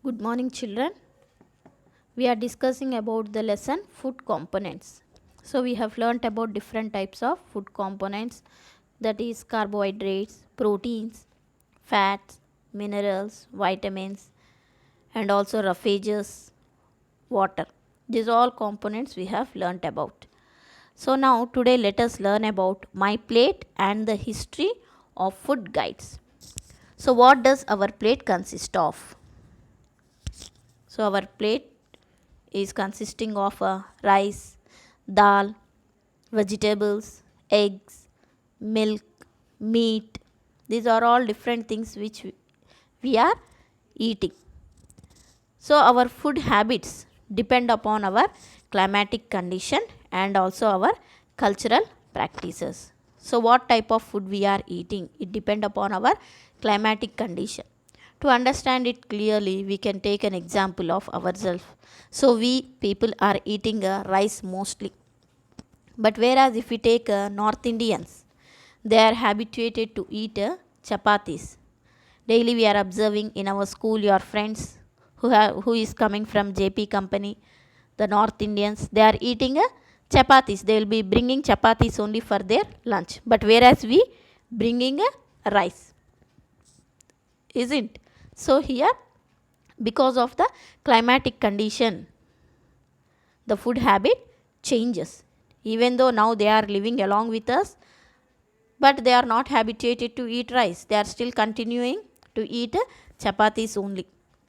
Good morning, children. We are discussing about the lesson food components. So we have learnt about different types of food components, that is carbohydrates, proteins, fats, minerals, vitamins, and also roughages, water. These all components we have learnt about. So now today let us learn about my plate and the history of food guides. So what does our plate consist of? So our plate is consisting of rice, dal, vegetables, eggs, milk, meat. These are all different things which we are eating. So our food habits depend upon our climatic condition and also our cultural practices. So what type of food we are eating, it depend upon our climatic condition. To understand it clearly, we can take an example of ourselves. So we people are eating rice mostly. But whereas if we take North Indians, they are habituated to eat chapatis. Daily we are observing in our school your friends who is coming from JP company, the North Indians, they are eating chapatis. They will be bringing chapatis only for their lunch. But whereas we bringing rice, isn't? So here, because of the climatic condition, the food habit changes. Even though now they are living along with us, but they are not habituated to eat rice. They are still continuing to eat chapatis only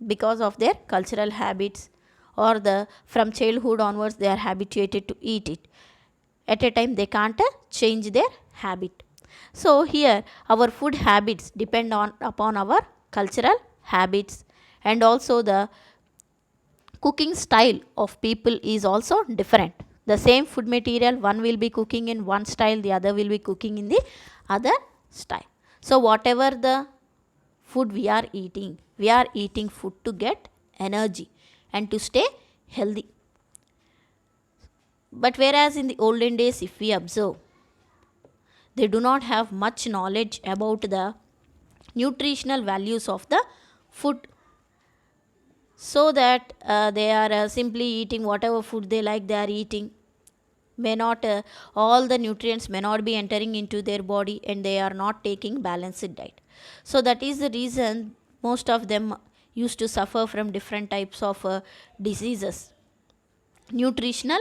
because of their cultural habits, or the from childhood onwards they are habituated to eat it. At a time they can't change their habit. So here our food habits depend on upon our cultural habits, and also the cooking style of people is also different. The same food material, one will be cooking in one style, the other will be cooking in the other style. So whatever the food we are eating food to get energy and to stay healthy. But whereas in the olden days, if we observe, they do not have much knowledge about the nutritional values of the food, so that they are simply eating whatever food they like, they are eating. May not all the nutrients may not be entering into their body, and they are not taking balanced diet. So that is the reason most of them used to suffer from different types of diseases, nutritional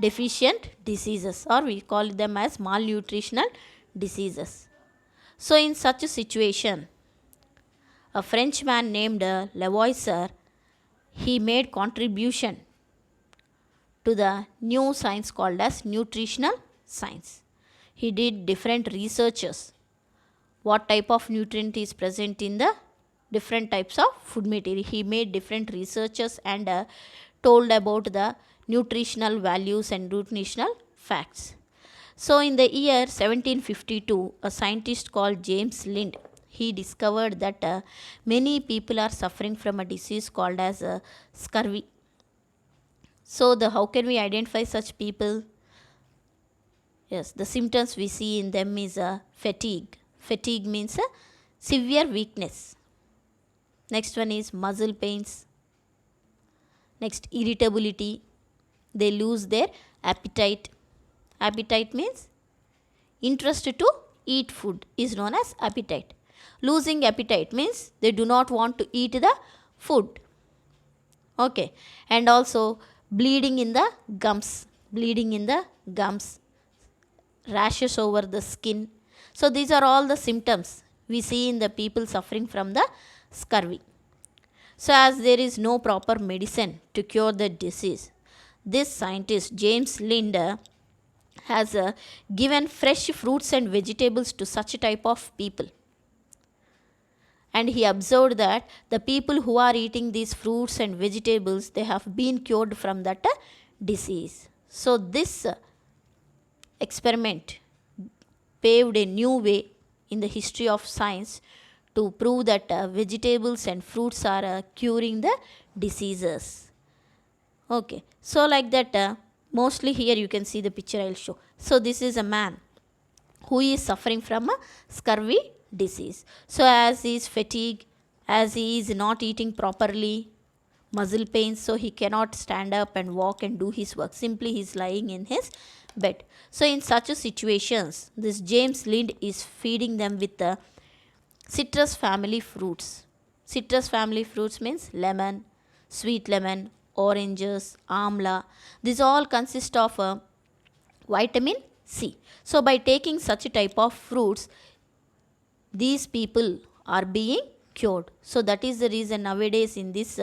deficient diseases, or we call them as malnutritional diseases. So in such a situation, a Frenchman named Lavoisier, he made contribution to the new science called as nutritional science. He did different researches, what type of nutrient is present in the different types of food material. He made different researches and told about the nutritional values and nutritional facts. So in the year 1752, a scientist called James Lind, he discovered that many people are suffering from a disease called as scurvy. So how can we identify such people? Yes, the symptoms we see in them is fatigue. Fatigue means a severe weakness. Next one is muscle pains. Next, irritability. They lose their appetite. Appetite means interest to eat food is known as appetite. Losing appetite means they do not want to eat the food. Okay, and also bleeding in the gums. Bleeding in the gums, rashes over the skin. So these are all the symptoms we see in the people suffering from the scurvy. So as there is no proper medicine to cure the disease, this scientist James Lind has given fresh fruits and vegetables to such a type of people. And he observed that the people who are eating these fruits and vegetables, they have been cured from that disease. So this experiment paved a new way in the history of science to prove that vegetables and fruits are curing the diseases. Okay, so like that, mostly here you can see the picture I will show. So this is a man who is suffering from a scurvy disease. So as he is fatigued, as he is not eating properly, muscle pains, so he cannot stand up and walk and do his work. Simply he is lying in his bed. So in such a situations, this James Lind is feeding them with the citrus family fruits. Citrus family fruits means lemon, sweet lemon, oranges, amla. These all consist of vitamin C. So by taking such a type of fruits, these people are being cured. So that is the reason nowadays in this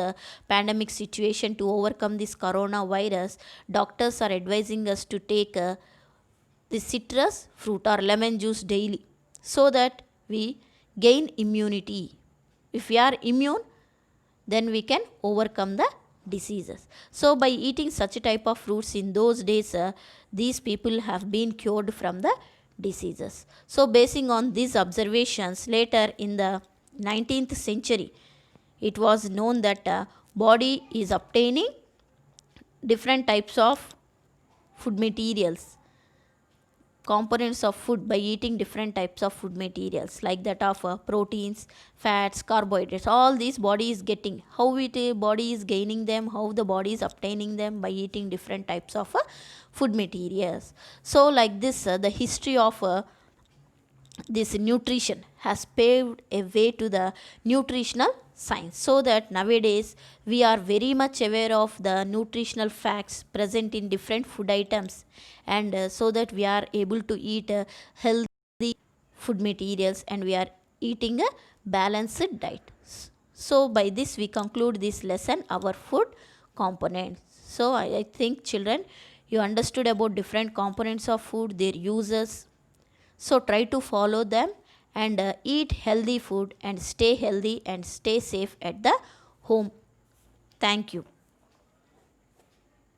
pandemic situation, to overcome this coronavirus, doctors are advising us to take the citrus fruit or lemon juice daily, so that we gain immunity. If we are immune, then we can overcome the diseases. So by eating such a type of fruits in those days, these people have been cured from the diseases. So basing on these observations, later in the 19th century, it was known that body is obtaining different types of food materials, components of food, by eating different types of food materials, like that of proteins, fats, carbohydrates. All these body is getting. How body is gaining them, how the body is obtaining them? By eating different types of food materials. So like this, the history of this nutrition has paved a way to the nutritional science, so that nowadays we are very much aware of the nutritional facts present in different food items, and so that we are able to eat healthy food materials, and we are eating a balanced diet. So by this we conclude this lesson, our food components. So I think children, you understood about different components of food, their uses. So try to follow them, and eat healthy food, and stay healthy and stay safe at the home. Thank you.